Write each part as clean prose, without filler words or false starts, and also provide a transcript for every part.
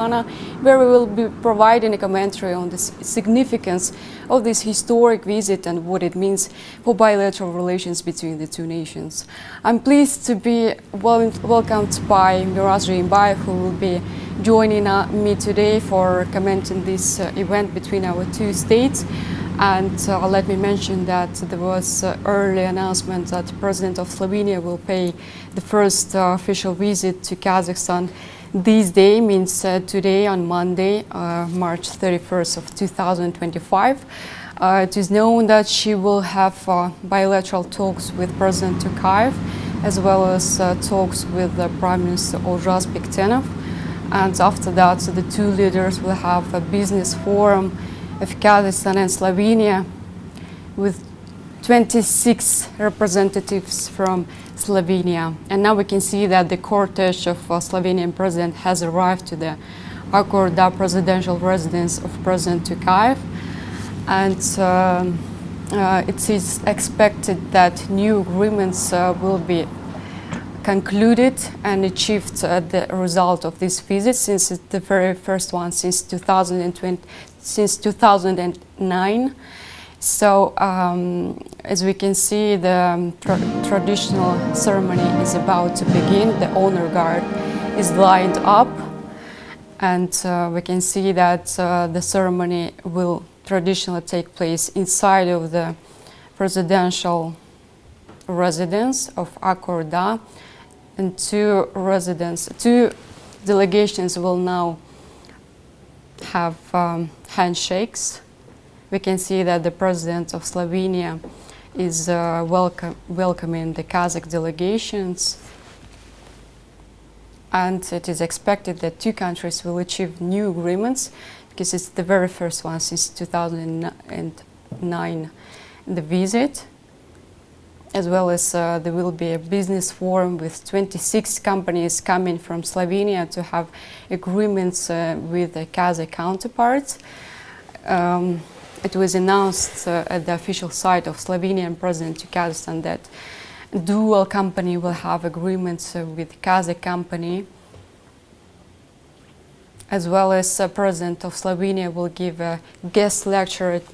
where we will be providing a commentary on the significance of this historic visit and what it means for bilateral relations between the two nations. I'm pleased to be welcomed by Miraz Imbayev, who will be joining me today for commenting this event between our two states. And let me mention that there was early announcement that the President of Slovenia will pay the first official visit to Kazakhstan. This day means today on Monday, March 31st of 2025. It is known that she will have bilateral talks with President Tokayev, as well as talks with Prime Minister Olzhas Bektenov. And after that, the two leaders will have a business forum of Kazakhstan and Slovenia with 26 representatives from Slovenia. And now we can see that the cortege of Slovenian president has arrived to the Akorda presidential residence of President Tokayev. And it is expected that new agreements will be concluded and achieved the result of this visit, since it's the very first one since 2009. So, as we can see, the traditional ceremony is about to begin. The honor guard is lined up, and we can see that the ceremony will traditionally take place inside of the presidential residence of Akorda, and two delegations will now have handshakes. We can see that the President of Slovenia is welcoming the Kazakh delegations, and it is expected that two countries will achieve new agreements, because it's the very first one since 2009, the visit, as well as there will be a business forum with 26 companies coming from Slovenia to have agreements with the Kazakh counterparts. It was announced at the official site of Slovenian President to Kazakhstan that dual company will have agreements with Kazakh company, as well as President of Slovenia will give a guest lecture at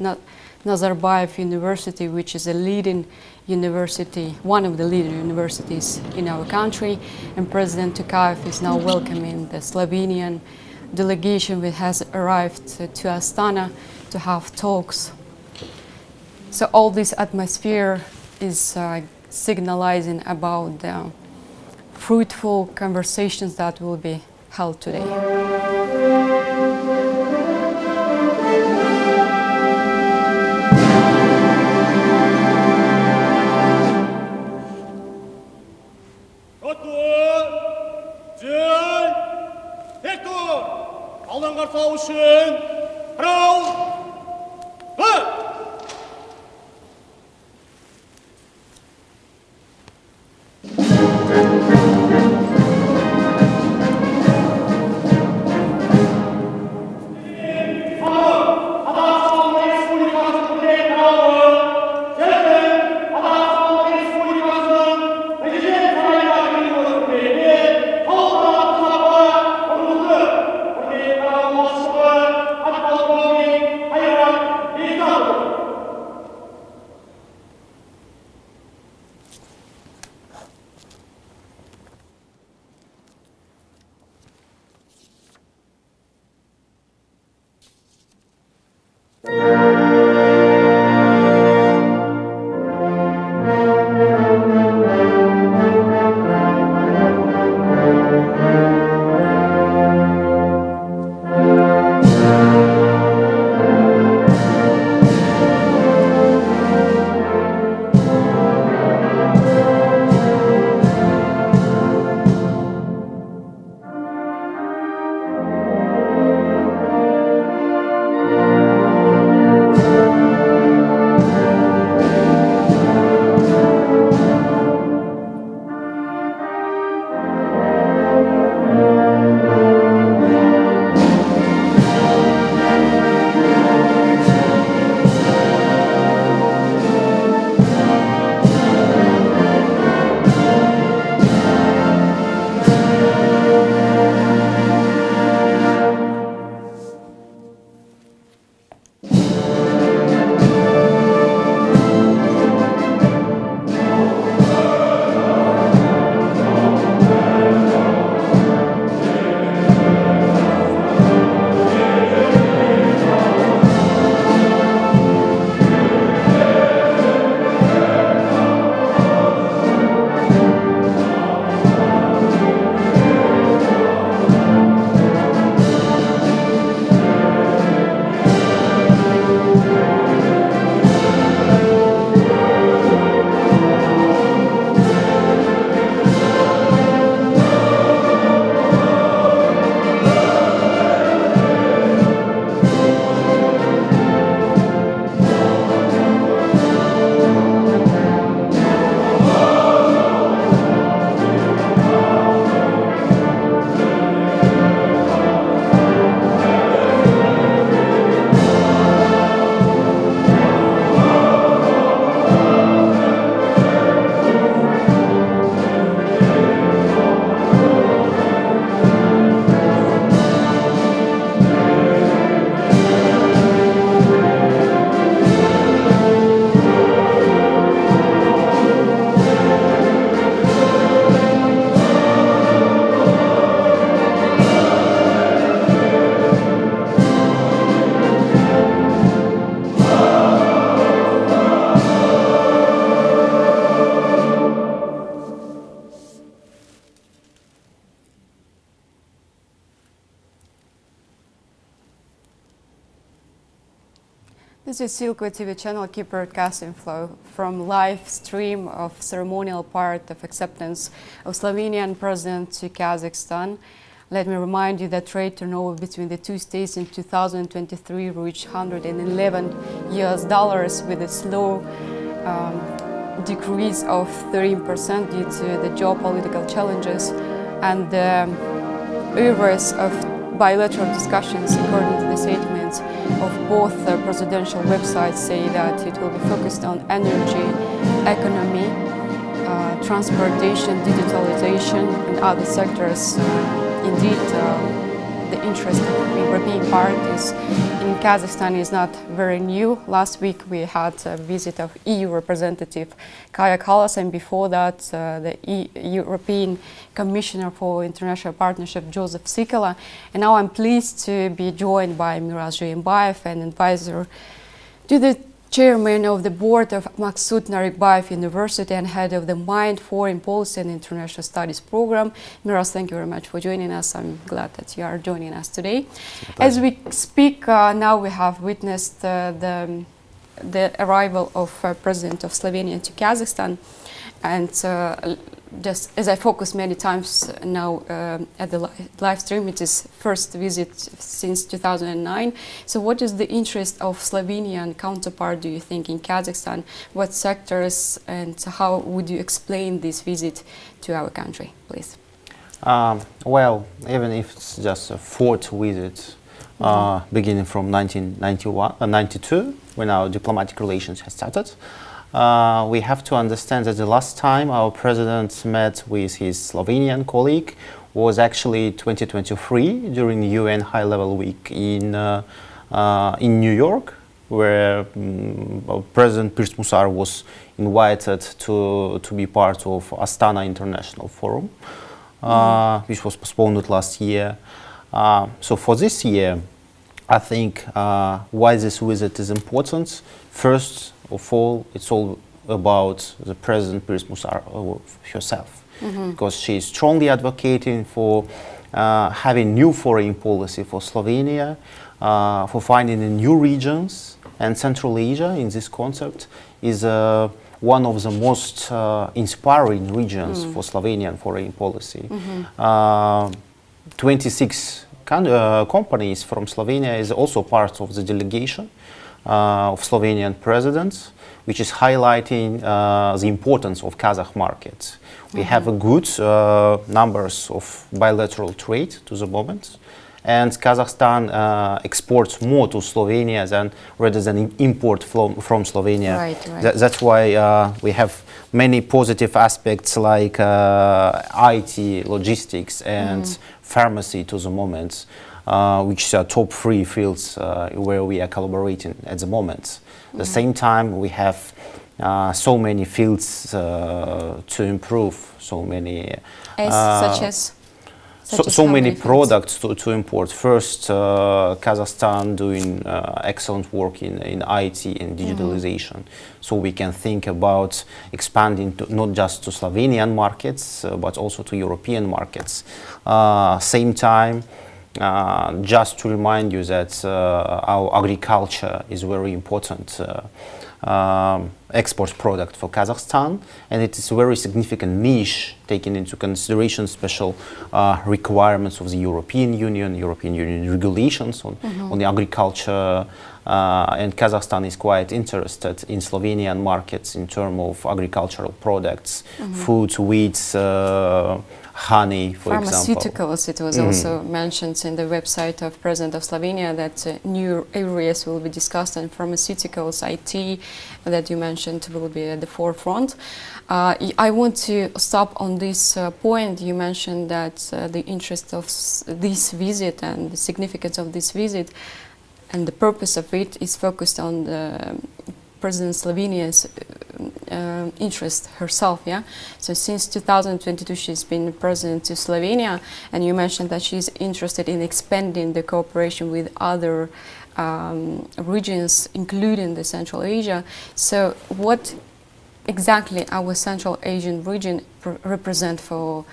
Nazarbayev University, which is a leading university, one of the leading universities in our country, and President Tokayev is now welcoming the Slovenian delegation that has arrived to Astana to have talks. So all this atmosphere is signalizing about the fruitful conversations that will be held today. This is Silko TV channel, keep broadcasting flow from live stream of ceremonial part of acceptance of Slovenian president to Kazakhstan. Let me remind you that trade turnover between the two states in 2023 reached $111 with a slow decrease of 13% due to the geopolitical challenges and the areas of bilateral discussions. According to the statements of both presidential websites, say that it will be focused on energy, economy, transportation, digitalization and other sectors. Indeed, the interest of European parties in Kazakhstan is not very new. Last week we had a visit of EU representative Kaja Kallas, and before that the European Commissioner for International Partnership Joseph Sikala. And now I'm pleased to be joined by Miraz Joyembayev, an advisor to the Chairman of the Board of Maksut Narikbayev University and Head of the Mind Foreign Policy and International Studies Program. Miraz, thank you very much for joining us. I'm glad that you are joining us today. As we speak now, we have witnessed the arrival of President of Slovenia to Kazakhstan. And just as I focused many times now at the live stream, it is first visit since 2009. So what is the interest of Slovenian counterpart, do you think, in Kazakhstan? What sectors, and how would you explain this visit to our country, please? Well, even if it's just a fourth visit, beginning from 1992, when our diplomatic relations had started, we have to understand that the last time our president met with his Slovenian colleague was actually 2023 during the UN High-Level Week in New York, where President Pirs Musar was invited to be part of Astana International Forum, which was postponed last year. So for this year, I think why this visit is important. First of all, it's all about the President Pirs Musar herself, because she is strongly advocating for having new foreign policy for Slovenia, for finding new regions, and Central Asia in this concept is one of the most inspiring regions for Slovenian foreign policy. 26 companies from Slovenia is also part of the delegation of Slovenian presidents, which is highlighting the importance of Kazakh markets. We have a good numbers of bilateral trade to the moment, and Kazakhstan exports more to Slovenia rather than import from Slovenia. Right. That's why we have many positive aspects like IT, logistics, and pharmacy to the moment, which are top 3 fields where we are collaborating at the moment. At the same time, we have so many fields to improve, so many so many products to import. First, Kazakhstan doing excellent work in IT and digitalization. So we can think about expanding not just to Slovenian markets, but also to European markets. Same time, just to remind you that our agriculture is very important export product for Kazakhstan, and it is a very significant niche taking into consideration special requirements of the European Union regulations on the agriculture, and Kazakhstan is quite interested in Slovenian markets in terms of agricultural products, food, wheat, honey, for example. Pharmaceuticals, it was also mentioned in the website of President of Slovenia that new areas will be discussed, and pharmaceuticals, IT, that you mentioned will be at the forefront. I want to stop on this point. You mentioned that the interest of this visit and the significance of this visit and the purpose of it is focused on the President Slovenia's interest herself, yeah? So since 2022 she's been president to Slovenia, and you mentioned that she's interested in expanding the cooperation with other regions, including the Central Asia. So what exactly our Central Asian region represent for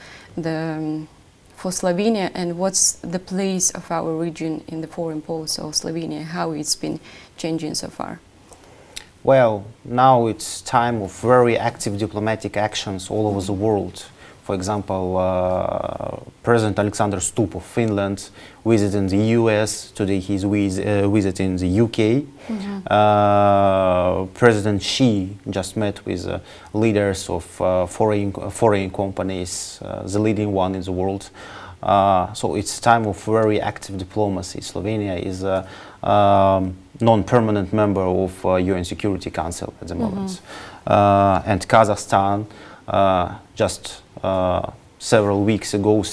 for Slovenia, and what's the place of our region in the foreign policy of Slovenia, how it's been changing so far? Well, now it's time of very active diplomatic actions all over the world. For example, President Alexander Stubb of Finland visiting the US. Today he's visiting the UK. President Xi just met with leaders of foreign companies, the leading one in the world. So it's time of very active diplomacy. Slovenia is a non-permanent member of UN Security Council at the moment. And Kazakhstan just several weeks ago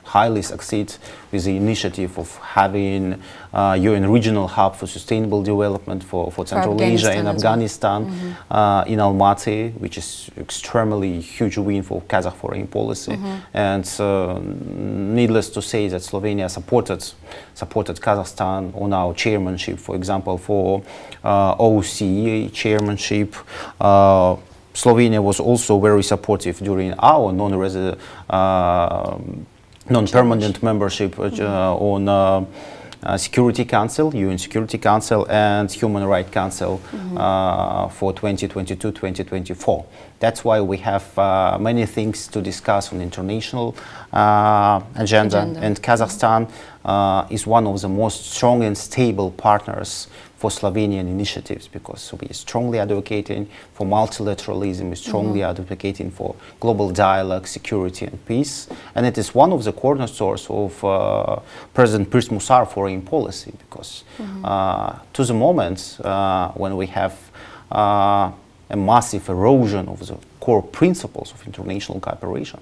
highly succeed with the initiative of having UN regional hub for sustainable development for Central Asia and Afghanistan in Almaty, which is extremely huge win for Kazakh foreign policy. And needless to say that Slovenia supported Kazakhstan on our chairmanship, for example, for OSCE chairmanship. Slovenia was also very supportive during our non-permanent membership on Security Council, UN Security Council and Human Rights Council for 2022-2024. That's why we have many things to discuss on international agenda. And Kazakhstan is one of the most strong and stable partners for Slovenian initiatives, because we are strongly advocating for multilateralism, we're strongly advocating for global dialogue, security and peace. And it is one of the cornerstones of President Pir Musar's foreign policy, because to the moment when we have a massive erosion of the core principles of international cooperation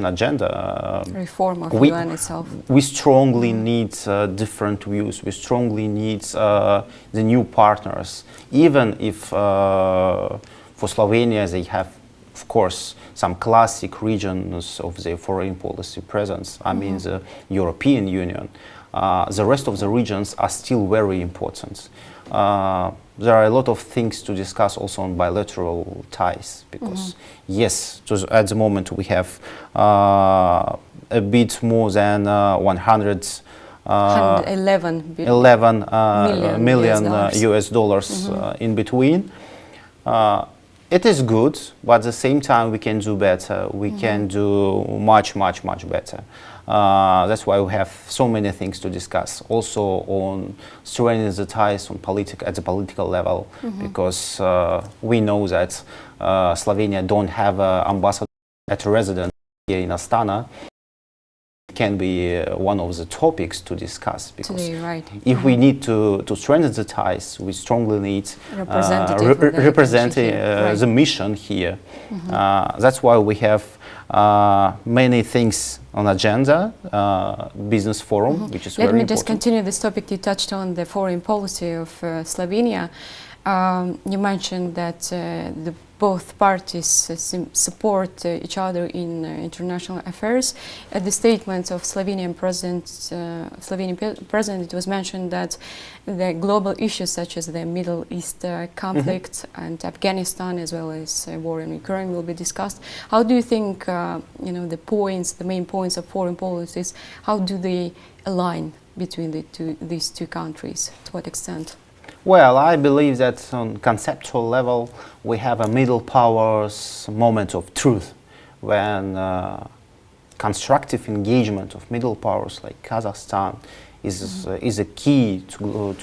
agenda. Reform of UN itself. We strongly need different views. We strongly need the new partners. Even if for Slovenia they have, of course, some classic regions of their foreign policy presence. I mean the European Union. The rest of the regions are still very important. There are a lot of things to discuss also on bilateral ties, because yes, at the moment we have a bit more than 111 million US dollars in between. It is good, but at the same time we can do better. We can do much better. That's why we have so many things to discuss. Also on strengthening the ties on at the political level, because we know that Slovenia don't have an ambassador at residence here in Astana. It can be one of the topics to discuss, because if we need to strengthen the ties, we strongly need representing the mission here. That's why we have many things on agenda, business forum, which is very important. Let me just continue this topic. You touched on the foreign policy of Slovenia. You mentioned that both parties support each other in international affairs. At the statement of Slovenian president, it was mentioned that the global issues such as the Middle East conflict and Afghanistan, as well as war in Ukraine, will be discussed. How do you think, the main points of foreign policies, how do they align between these two countries? To what extent? Well, I believe that on conceptual level we have a middle powers moment of truth, when constructive engagement of middle powers like Kazakhstan is a key to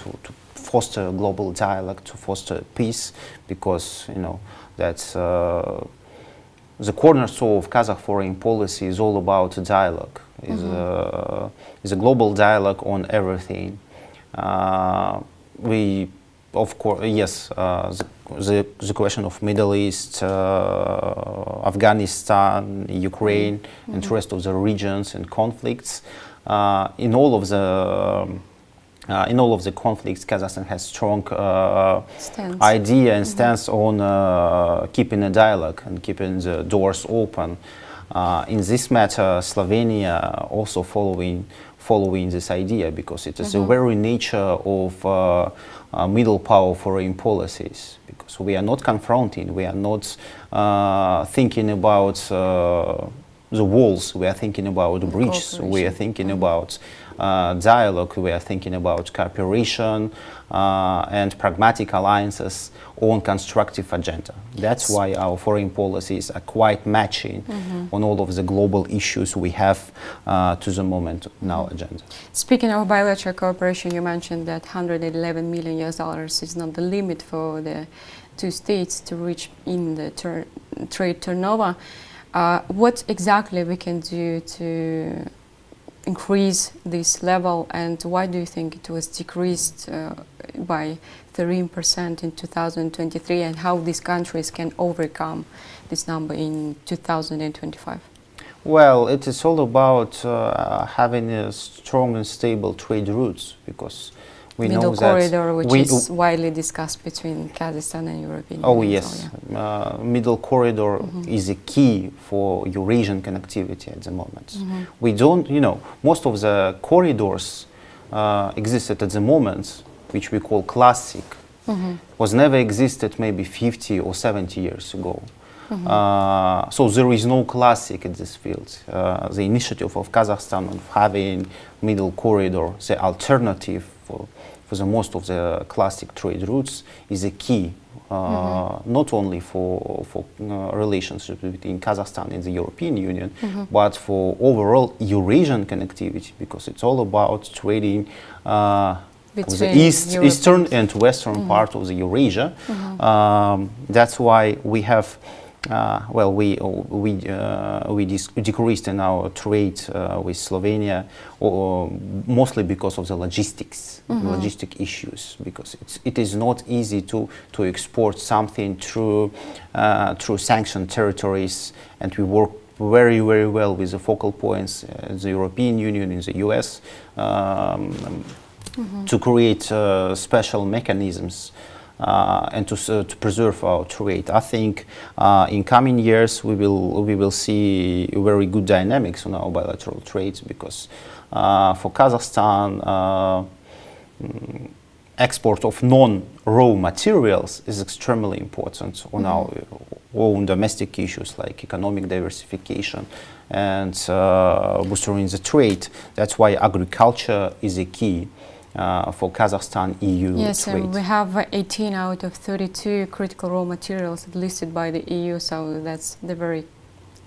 foster global dialogue, to foster peace, because that's the cornerstone of Kazakh foreign policy is all about dialogue. Is a global dialogue on everything. We, of course, yes, the question of Middle East, Afghanistan, Ukraine, and the rest of the regions and conflicts. In all of the conflicts, Kazakhstan has strong idea and stance on keeping a dialogue and keeping the doors open. In this matter, Slovenia also following this idea, because it is the very nature of middle power foreign policies, because we are not confronting, we are not thinking about the walls, we are thinking about the bridges, we are thinking about dialogue, we are thinking about cooperation and pragmatic alliances on constructive agenda. That's why our foreign policies are quite matching on all of the global issues we have to the moment in our agenda. Speaking of bilateral cooperation, you mentioned that $111 million is not the limit for the two states to reach in the trade turnover. What exactly we can do to increase this level, and why do you think it was decreased by 13% in 2023, and how these countries can overcome this number in 2025? Well, it is all about having a strong and stable trade routes, because we middle know corridor, that which is widely discussed between Kazakhstan and European Union. Oh yes, middle corridor is a key for Eurasian connectivity at the moment. We don't, most of the corridors existed at the moment, which we call classic, was never existed maybe 50 or 70 years ago. So there is no classic in this field. The initiative of Kazakhstan of having middle corridor, the alternative for the most of the classic trade routes, is a key, not only for relationship between Kazakhstan and the European Union, but for overall Eurasian connectivity, because it's all about trading the eastern and western part of the Eurasia. That's why we have we decreased in our trade with Slovenia, mostly because of the logistics, logistic issues, because it is not easy to export something through sanctioned territories, and we work very, very well with the focal points in the European Union, in the US, to create special mechanisms and to preserve our trade. I think in coming years we will see very good dynamics on our bilateral trades, because for Kazakhstan export of non-raw materials is extremely important on our own domestic issues like economic diversification and boosting the trade. That's why agriculture is a key for Kazakhstan EU yes, trade. And we have 18 out of 32 critical raw materials listed by the EU, so that's the very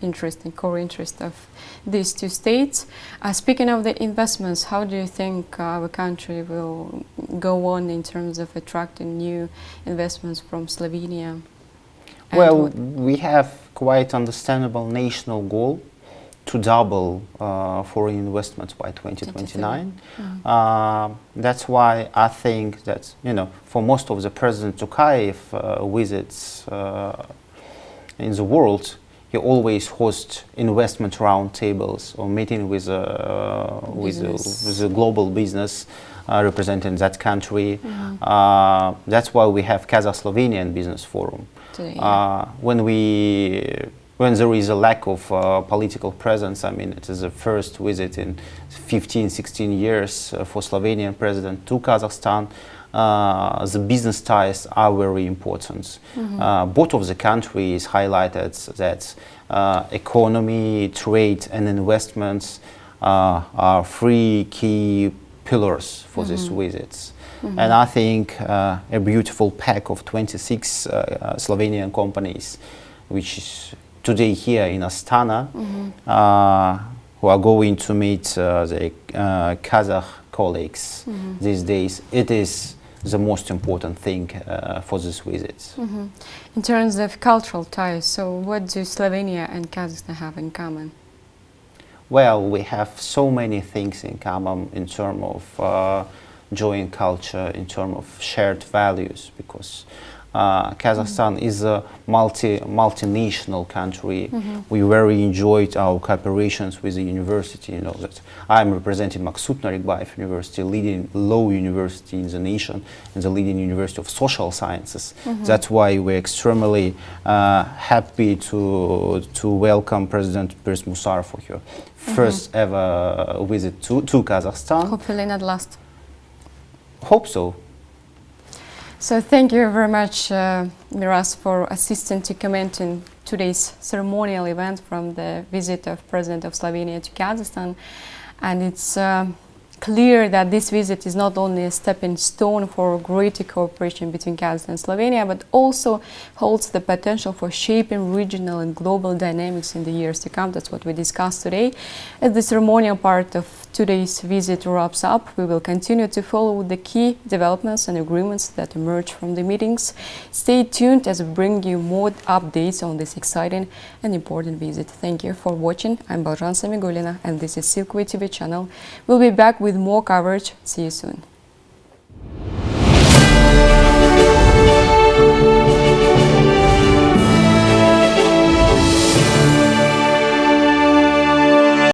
interesting core interest of these two states. Speaking of the investments, how do you think our country will go on in terms of attracting new investments from Slovenia? Well, we have quite understandable national goal to double foreign investments by 2029. That's why I think that, for most of the President Tokayev visits in the world, he always hosts investment roundtables or meeting with a global business representing that country. That's why we have Kazakh-Slovenian Business Forum. Today, When there is a lack of political presence, it is the first visit in 15, 16 years for Slovenian president to Kazakhstan. The business ties are very important. Both of the countries highlighted that economy, trade and investments are three key pillars for these visits. And I think a beautiful pack of 26 Slovenian companies, which is today here in Astana, who are going to meet the Kazakh colleagues these days. It is the most important thing for this visit. In terms of cultural ties, so what do Slovenia and Kazakhstan have in common? Well, we have so many things in common in terms of joint culture, in terms of shared values, because Kazakhstan is a multinational country. We very enjoyed our cooperations with the university. That I'm representing Maksut Narikbayev University, leading law university in the nation and the leading university of social sciences. That's why we're extremely happy to welcome President Pirs Musarov for her first ever visit to Kazakhstan. Hopefully not last. Hope so. So thank you very much, Miras, for assisting to commenting today's ceremonial event from the visit of President of Slovenia to Kazakhstan. And it's clear that this visit is not only a stepping stone for greater cooperation between Kazakhstan and Slovenia, but also holds the potential for shaping regional and global dynamics in the years to come. That's what we discussed today. As the ceremonial part of today's visit wraps up, we will continue to follow the key developments and agreements that emerge from the meetings. Stay tuned as we bring you more updates on this exciting and important visit. Thank you for watching. I'm Balzhan Samigulina, and this is Silkway TV channel. We'll be back with more coverage. See you soon.